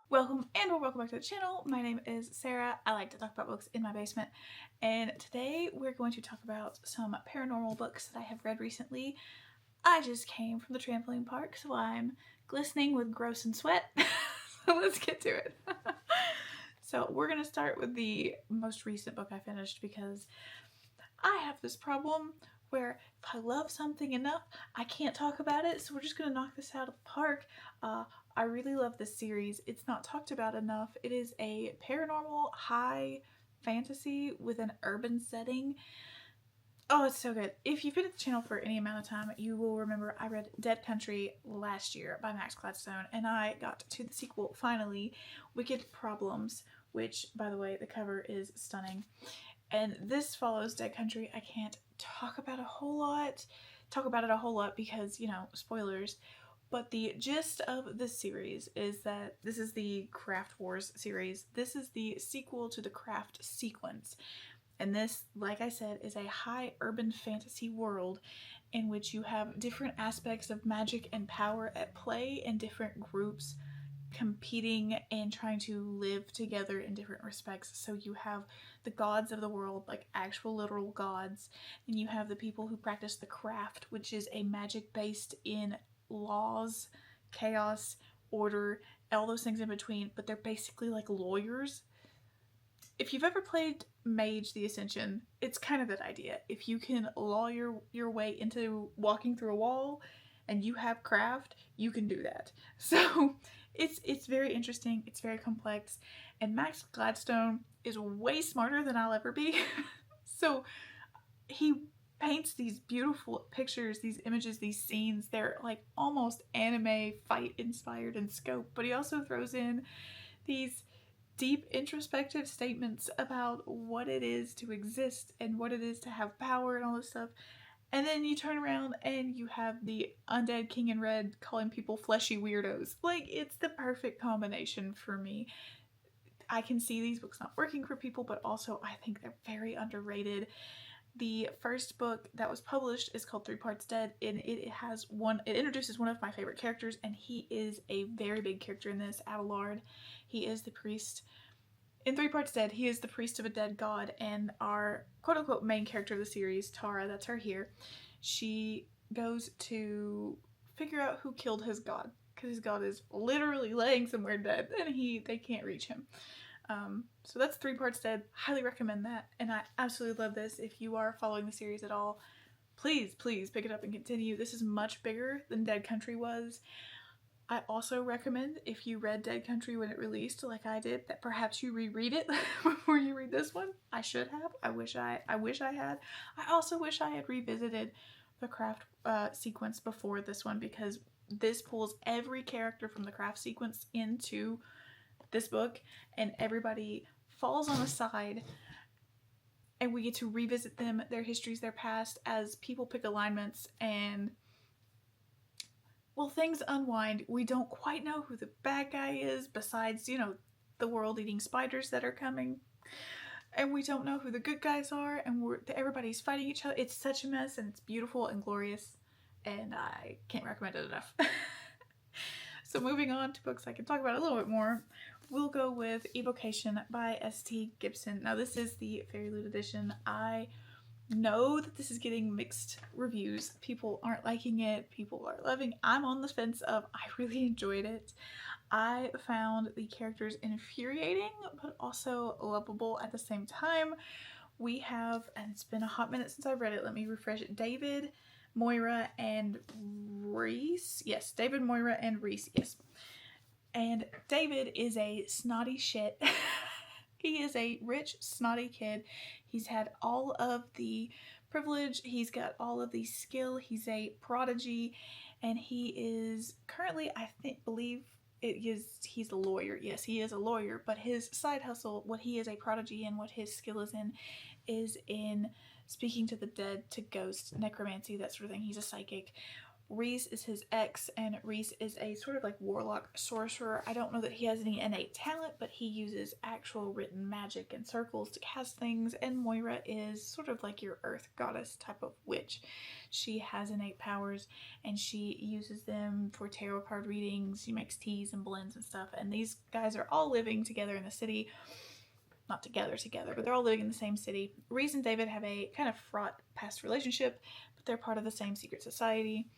Welcome or welcome back to the channel. My name is Sarah. I like to talk about books in my basement, and today we're going to talk about some paranormal books that I have read recently. I just came from the trampoline park, so I'm glistening with gross and sweat. So let's get to it. So we're going to start with the most recent book I finished because I have this problem where if I love something enough, I can't talk about it, so we're just going to knock this out of the park. I really love this series. It's not talked about enough. It is a paranormal high fantasy with an urban setting. Oh, it's so good. If you've been at the channel for any amount of time, you will remember I read Dead Country last year by Max Gladstone, and I got to the sequel finally, Wicked Problems, which, by the way, the cover is stunning. And this follows Dead Country. I can't talk about it a whole lot because, you know, spoilers. But the gist of this series is that this is the Craft Wars series. This is the sequel to the Craft sequence. And this, like I said, is a high urban fantasy world in which you have different aspects of magic and power at play and different groups competing and trying to live together in different respects. So you have the gods of the world, like actual literal gods, and you have the people who practice the craft, which is a magic based in laws, chaos, order, all those things in between, but they're basically like lawyers. If you've ever played Mage the Ascension, it's kind of that idea. If you can lawyer your way into walking through a wall and you have craft, you can do that. So it's very interesting, it's very complex, and Max Gladstone is way smarter than I'll ever be. So he paints these beautiful pictures, these images, these scenes. They're like almost anime fight inspired in scope, but he also throws in these deep introspective statements about what it is to exist and what it is to have power and all this stuff. And then you turn around and you have the undead king in red calling people fleshy weirdos. Like, it's the perfect combination for me. I can see these books not working for people, but also I think they're very underrated. The first book that was published is called 3 Parts Dead, and it introduces one of my favorite characters, and he is a very big character in this, Abelard. He is the priest. In 3 Parts Dead, he is the priest of a dead god, and our quote-unquote main character of the series, Tara, that's her here, she goes to figure out who killed his god, because his god is literally laying somewhere dead, and they can't reach him. So that's 3 Parts Dead. Highly recommend that, and I absolutely love this. If you are following the series at all, please pick it up and continue. This is much bigger than Dead Country was. I also recommend, if you read Dead Country when it released, like I did, that perhaps you reread it before you read this one. I should have. I wish I had. I also wish I had revisited the Craft sequence before this one, because this pulls every character from the Craft sequence into this book, and everybody falls on a side, and we get to revisit them, their histories, their past, as people pick alignments, and well, things unwind. We don't quite know who the bad guy is, besides, you know, the world-eating spiders that are coming. And we don't know who the good guys are, and everybody's fighting each other. It's such a mess, and it's beautiful and glorious, and I can't recommend it enough. So moving on to books I can talk about a little bit more, we'll go with Evocation by S.T. Gibson. Now this is the Fairy Loot edition. I know that this is getting mixed reviews. People aren't liking it, people are loving it. I'm on the fence of I really enjoyed it. I found the characters infuriating but also lovable at the same time. We have, and it's been a hot minute since I've read it, let me refresh it, David, Moira, and Reese. Yes, David, Moira, and Reese, yes. And David is a snotty shit. He is a rich, snotty kid. He's had all of the privilege. He's got all of the skill. He's a prodigy. And he is currently, he's a lawyer. Yes, he is a lawyer. But his side hustle, what he is a prodigy in, what his skill is in speaking to the dead, to ghosts, necromancy, that sort of thing. He's a psychic. Reese is his ex, and Reese is a sort of like warlock sorcerer. I don't know that he has any innate talent, but he uses actual written magic and circles to cast things, and Moira is sort of like your earth goddess type of witch. She has innate powers and she uses them for tarot card readings. She makes teas and blends and stuff. And these guys are all living together in the city. Not together, but they're all living in the same city. Reese and David have a kind of fraught past relationship, but they're part of the same secret society.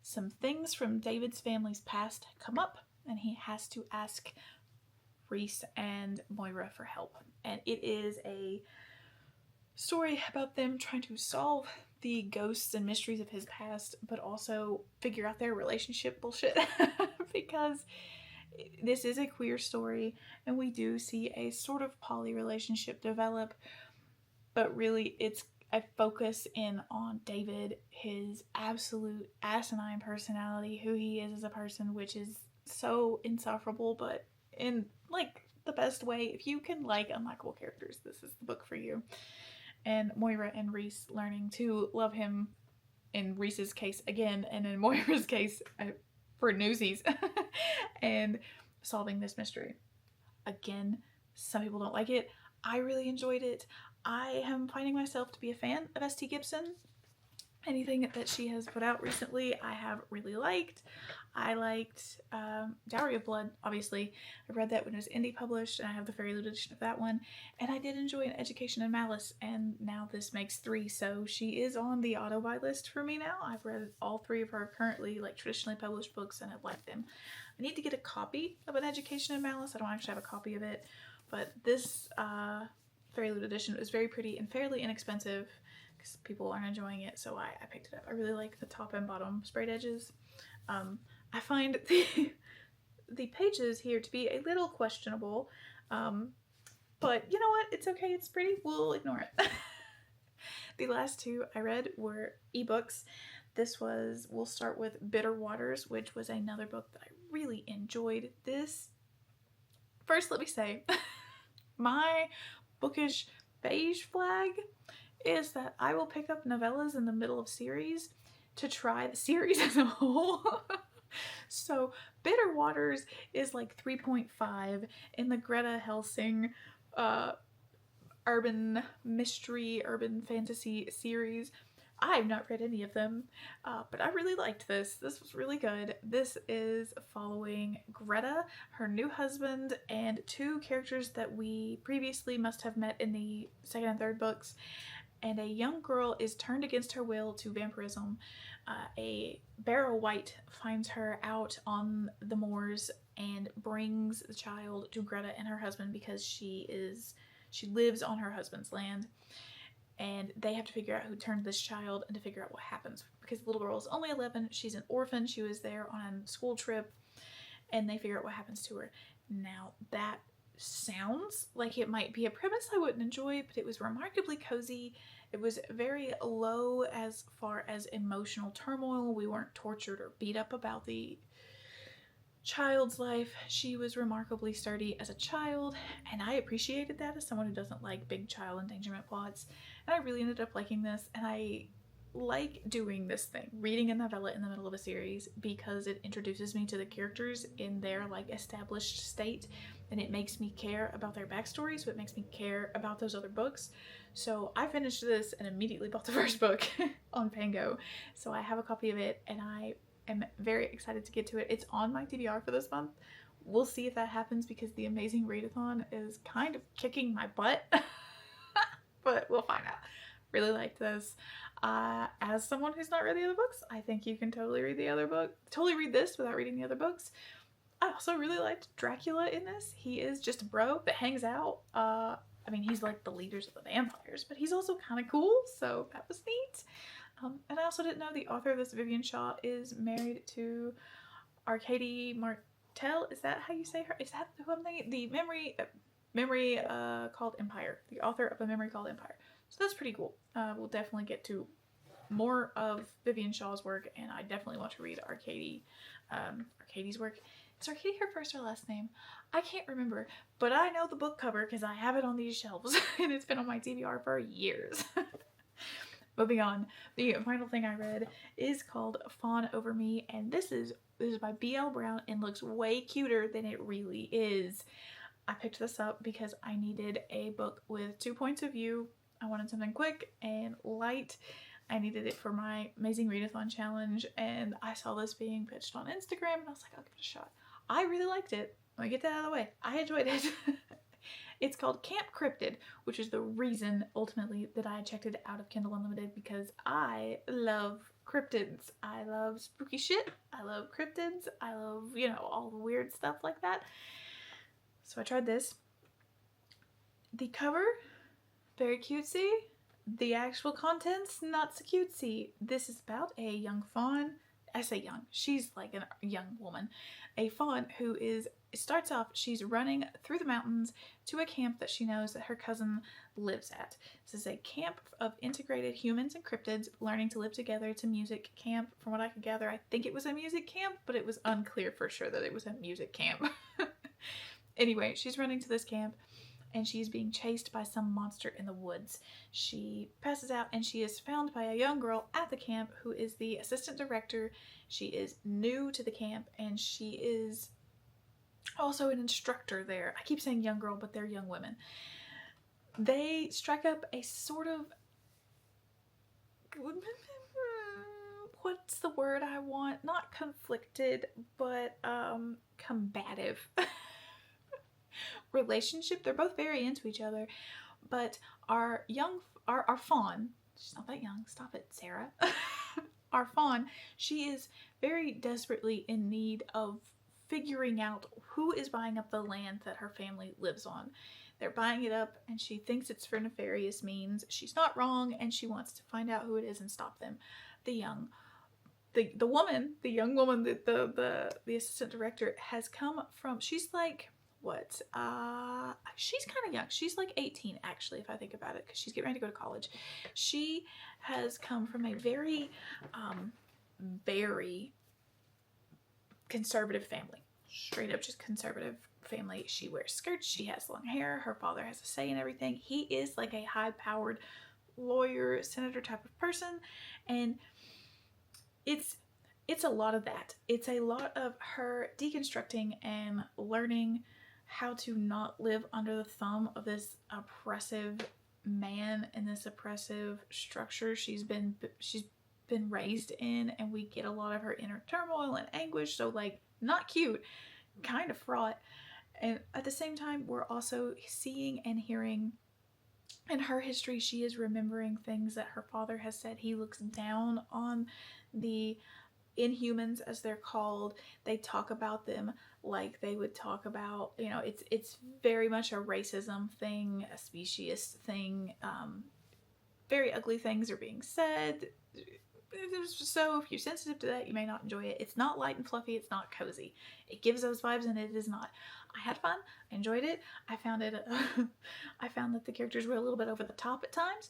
Some things from David's family's past come up, and he has to ask Reese and Moira for help. And it is a story about them trying to solve the ghosts and mysteries of his past, but also figure out their relationship bullshit. Because this is a queer story, and we do see a sort of poly relationship develop, but really it's a focus in on David, his absolute asinine personality, who he is as a person, which is so insufferable, but in like the best way. If you can like unlikable characters, this is the book for you. And Moira and Reese learning to love him, in Reese's case again, and in Moira's case for Newsies, and solving this mystery. Again, some people don't like it. I really enjoyed it. I am finding myself to be a fan of S.T. Gibson. Anything that she has put out recently, I have really liked. I liked Dowry of Blood, obviously. I read that when it was indie published, and I have the fairy loot edition of that one. And I did enjoy An Education in Malice, and now this makes 3, so she is on the auto-buy list for me now. I've read all 3 of her currently, like, traditionally published books, and I've liked them. I need to get a copy of An Education in Malice. I don't actually have a copy of it, but this fairy loot edition was very pretty and fairly inexpensive, because people aren't enjoying it, so I picked it up. I really like the top and bottom sprayed edges. I find the pages here to be a little questionable, but you know what? It's okay. It's pretty. We'll ignore it. The last 2 I read were ebooks. We'll start with Bitter Waters, which was another book that I really enjoyed. First, let me say, my bookish beige flag is that I will pick up novellas in the middle of series to try the series as a whole. So Bitter Waters is like 3.5 in the Greta Helsing urban mystery, urban fantasy series. I've not read any of them, but I really liked this. This was really good. This is following Greta, her new husband, and 2 characters that we previously must have met in the 2nd and 3rd books. And a young girl is turned against her will to vampirism. A Barrow White finds her out on the moors and brings the child to Greta and her husband because she lives on her husband's land. And they have to figure out who turned this child and to figure out what happens. Because the little girl is only 11, she's an orphan, she was there on a school trip, and they figure out what happens to her. Now, that sounds like it might be a premise I wouldn't enjoy, but it was remarkably cozy. It was very low as far as emotional turmoil. We weren't tortured or beat up about the child's life. She was remarkably sturdy as a child, and I appreciated that as someone who doesn't like big child endangerment plots. And I really ended up liking this, and I like doing this thing, reading a novella in the middle of a series, because it introduces me to the characters in their like established state, and it makes me care about their backstory, so it makes me care about those other books. So I finished this and immediately bought the first book on Pango, so I have a copy of it, and I am very excited to get to it. It's on my TBR for this month. We'll see if that happens, because the Amazing Readathon is kind of kicking my butt, but we'll find out. Really liked this. As someone who's not read the other books, I think you can totally read the other book. Totally read this without reading the other books. I also really liked Dracula in this. He is just a bro that hangs out. I mean, he's like the leaders of the vampires, but he's also kind of cool, so that was neat. And I also didn't know the author of this, Vivian Shaw, is married to Arcady Martel. Is that how you say her? Is that who I'm thinking? The memory called Empire. The author of A Memory Called Empire. So that's pretty cool. We'll definitely get to more of Vivian Shaw's work, and I definitely want to read Arcady's work. Is Arcady her first or last name? I can't remember, but I know the book cover because I have it on these shelves, and it's been on my TBR for years. Moving on, the final thing I read is called Fawn Over Me, and this is by B.L. Brown and looks way cuter than it really is. I picked this up because I needed a book with 2 points of view. I wanted something quick and light, I needed it for my Amazing Readathon challenge, and I saw this being pitched on Instagram, and I was like, I'll give it a shot. I really liked it. Let me get that out of the way. I enjoyed it. It's called Camp Cryptid, which is the reason ultimately that I checked it out of Kindle Unlimited, because I love cryptids. I love spooky shit. I love cryptids. I love, you know, all the weird stuff like that. So I tried this. The cover, very cutesy. The actual contents, not so cutesy. This is about a young fawn. I say young. She's like a young woman. A fawn who is, it starts off, she's running through the mountains to a camp that she knows that her cousin lives at. This is a camp of integrated humans and cryptids learning to live together. It's a music camp. From what I could gather, I think it was a music camp, but it was unclear for sure that it was a music camp. Anyway, she's running to this camp, and she's being chased by some monster in the woods. She passes out, and she is found by a young girl at the camp who is the assistant director. She is new to the camp, and she is also an instructor there. I keep saying young girl, but they're young women. They strike up a sort of, what's the word I want? Not conflicted, but combative relationship. They're both very into each other, but our fawn, she's not that young, stop it, Sarah. Our fawn, she is very desperately in need of figuring out who is buying up the land that her family lives on. They're buying it up, and she thinks it's for nefarious means. She's not wrong, and she wants to find out who it is and stop them. The young woman, the assistant director has come from, she's like, what, she's kind of young. She's like 18 actually, if I think about it, because she's getting ready to go to college. She has come from a very very conservative family, straight up just conservative family. She wears skirts, she has long hair, her father has a say in everything. He is like a high-powered lawyer, senator type of person, and it's a lot of that. It's a lot of her deconstructing and learning how to not live under the thumb of this oppressive man and this oppressive structure she's been raised in, and we get a lot of her inner turmoil and anguish. So like, not cute, kind of fraught, and at the same time we're also seeing and hearing in her history, she is remembering things that her father has said. He looks down on the Inhumans, as they're called. They talk about them like they would talk about, you know, it's very much a racism thing, a speciesist thing. Very ugly things are being said. So if you're sensitive to that, you may not enjoy it. It's not light and fluffy. It's not cozy. It gives those vibes, and it is not. I had fun. I enjoyed it. I found that the characters were a little bit over the top at times,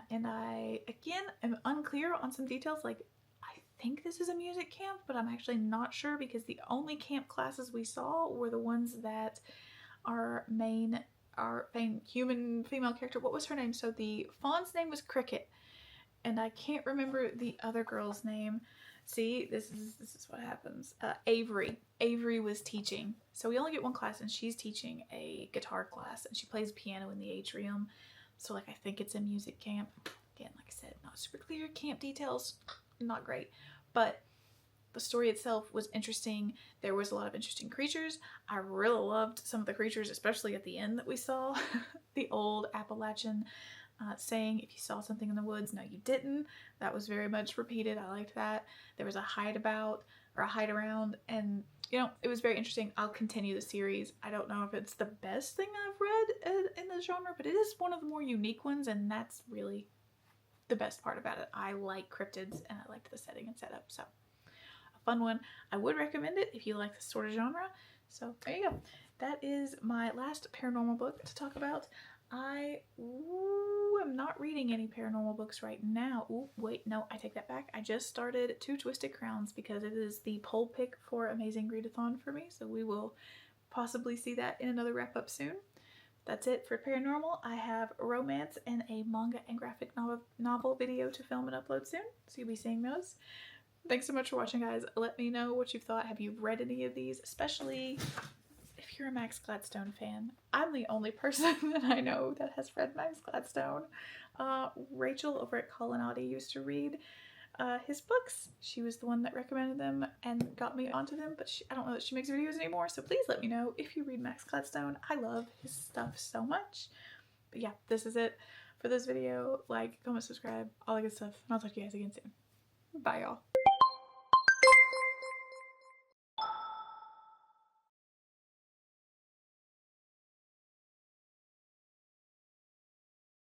and I again am unclear on some details. Like, I think this is a music camp, but I'm actually not sure, because the only camp classes we saw were the ones that our main human female character, what was her name? So the fawn's name was Cricket, and I can't remember the other girl's name. See, this is what happens. Avery. Avery was teaching. So we only get one class, and she's teaching a guitar class, and she plays piano in the atrium. So like, I think it's a music camp. Again, like I said, not super clear. Camp details, not great. But the story itself was interesting. There was a lot of interesting creatures. I really loved some of the creatures, especially at the end that we saw. The old Appalachian saying, if you saw something in the woods, no you didn't. That was very much repeated. I liked that. There was a hide around, and you know, it was very interesting. I'll continue the series. I don't know if it's the best thing I've read in the genre, but it is one of the more unique ones, and that's really the best part about it. I like cryptids, and I liked the setting and setup, so a fun one. I would recommend it if you like this sort of genre. So there you go. That is my last paranormal book to talk about. I am not reading any paranormal books right now. Ooh, wait, no, I take that back. I just started Two Twisted Crowns because it is the poll pick for Amazing Readathon for me, so we will possibly see that in another wrap-up soon. That's it for paranormal. I have romance and a manga and graphic novel video to film and upload soon, so you'll be seeing those. Thanks so much for watching, guys. Let me know what you've thought. Have you read any of these, especially if you're a Max Gladstone fan? I'm the only person that I know that has read Max Gladstone. Rachel over at Colonnati used to read his books. She was the one that recommended them and got me onto them, but I don't know that she makes videos anymore, so please let me know if you read Max Gladstone. I love his stuff so much. But yeah, this is it for this video. Like, comment, subscribe, all that good stuff, and I'll talk to you guys again soon. Bye, y'all.